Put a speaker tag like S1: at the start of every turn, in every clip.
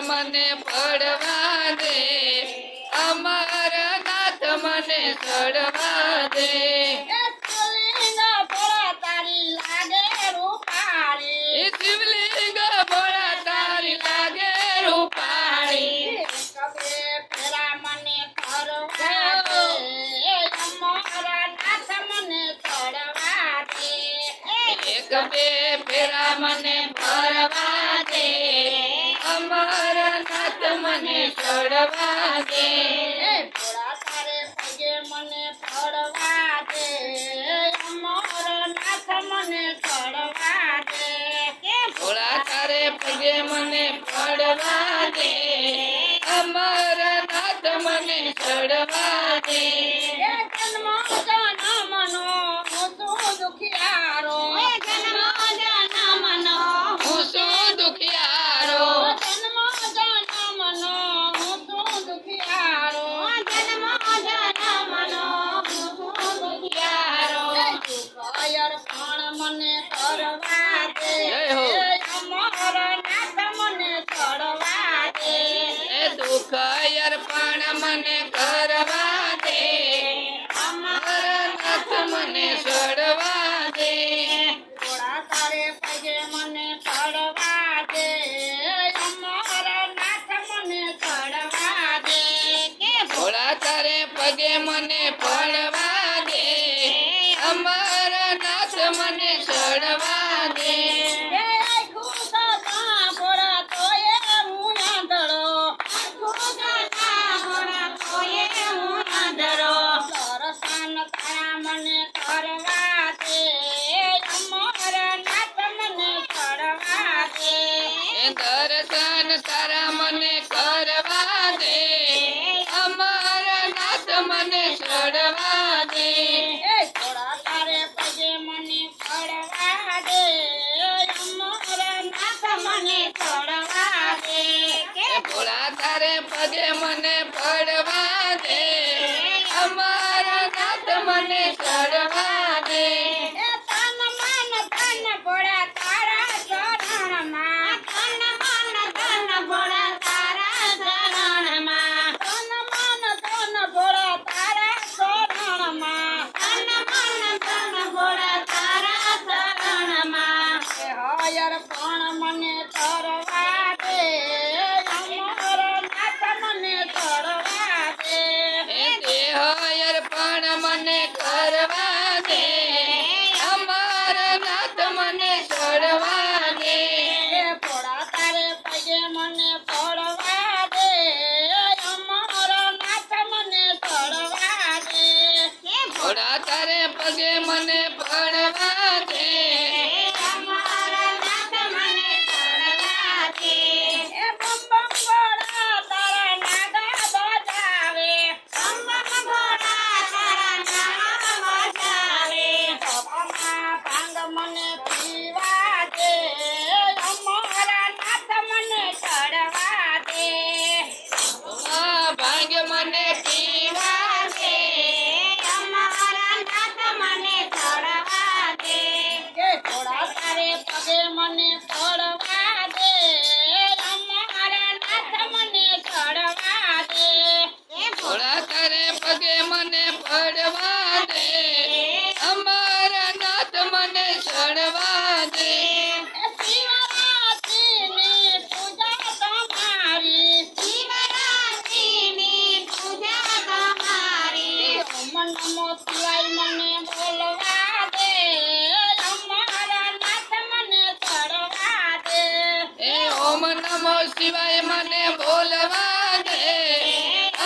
S1: મને પડવા દે, અમારા નાથ મને ચડવા દે.
S2: શિવલિંગ ભોળા તારી લાગે રૂપાળી,
S1: એ શિવલિંગ ભોળા તારી લાગે રૂપાળી.
S2: કબે ફેરા મને ફરવા દે, અમારા નાથ મને ચડવા દે.
S1: એક બે ફેરા મને ફરવા દે, અમારા નાથ મને ચડવા દે.
S2: ભોળા તારે પગે મને ફરવા દે, અમારા નાથ મને ચડવા દે.
S1: ભોળા તારે પગે મને પડવા દે, અમારા નાથ મને ચડવા દે.
S2: જન્મ જન્મનો હું છું દુખિયારો, જન્મ જન્મનો
S1: હું છું દુખિયારો,
S2: જન્મ જન્મનો હું છું દુખિયારો, જન્મ જન્મનો હું છું દુખિયારો. અયર પણ મને કરવા દે,
S1: જય હો.
S2: અમારા નાથ મને ચડવા દે.
S1: એ દુઃખ અર્પણ મને કરવા દે, અમારા નાથ મને ચડવા દે.
S2: ભોળા તારે પગે મને ચડવા દે, અમારા નાથ મને ચડવા દે.
S1: ભોળા તારે પગે મને પડવા દે, અમારા નાથ મને ચડવા દે.
S2: ભોળા તોય હું આંધળો, દર્શન તારા મને કરવા દે, અમારા નાથ મને ચડવા દે.
S1: એ દર્શન તારા મને કરવા દે, અમારા નાથ મને ચડવા દે.
S2: ભોળા તારે પગે મને પડવા દે, અમારા નાથ મને ચડવા દે.
S1: એ ભોળા તારે પગે મને પડવા દે, અમારા નાથ મને ચડવા દે.
S2: તન મન ધન ભોળા તારા ચરણમાં, તન મન ધન ભોળા તારા ચરણમાં, તન મન ધન ભોળા તારા ચરણમાં, તન મન ધન ભોળા તારા ચરણમાં. હયર પણ મને તરવા દે, અમારા નાથ મને ચડવા દે.
S1: એ દેહ અર્પણ મને કરવા દે, અમારા નાથ મને ચડવા દે.
S2: ભોળા તારે પગે મને પડવા દે, અમારા નાથ મને ચડવા દે.
S1: ભોળા તારે પગે મને પડવા દે,
S2: અમારા નાથ મને ચડવા દે. બમ બમ ભોળા તારા નાગા બજાવે, બમ બમ ભોળા તારા નાગા બજાવે. ભવમાં ભાંગ મને પીવા દે, અમારા નાથ મને ચડવા દે.
S1: આ ભાંગ મને પીવા દે,
S2: અમારા નાથ મને ચડવા દે. ભોળા તારે પગે મને પડવા દે, અમારા નાથ મને ચડવા દે.
S1: ભોળા તારે પગે મને પડવા દે, અમારા નાથ મને ચડવા દે.
S2: શિવરાત્રિની પૂજા તમારી, શિવરાત્રિની પૂજા તમારી. ઓમ નમો શિવાય મને બોલવા દે, અમારા નાથ મને ચડવા દે.
S1: એ ઓમ નમો શિવાય મને બોલવા દે,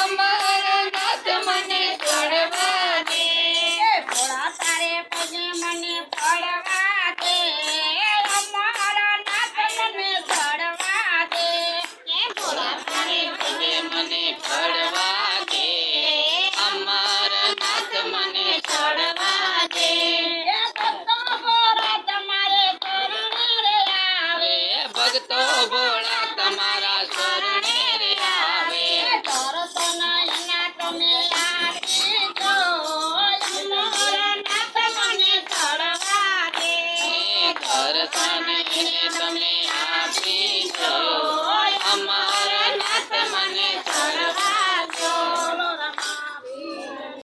S1: અમારા નાથ મને ચડવા દે.
S2: ભોળા તારે પગે મને પડવા દે, અમારા નાથ મને ચડવા દે. ભોળા તારે
S1: પગે મને પડવા દે, અમારા નાથ મને ચડવા દે.
S2: ભક્તો ભોળા તમારે ચરણે રે આવે,
S1: ભક્તો ભોળા તમારા શરણે રે આવે.
S2: દર્શન એના તમે આપી દો, અમારા નાથ મને ચડવા દે.
S1: દર્શન એને તમે આપી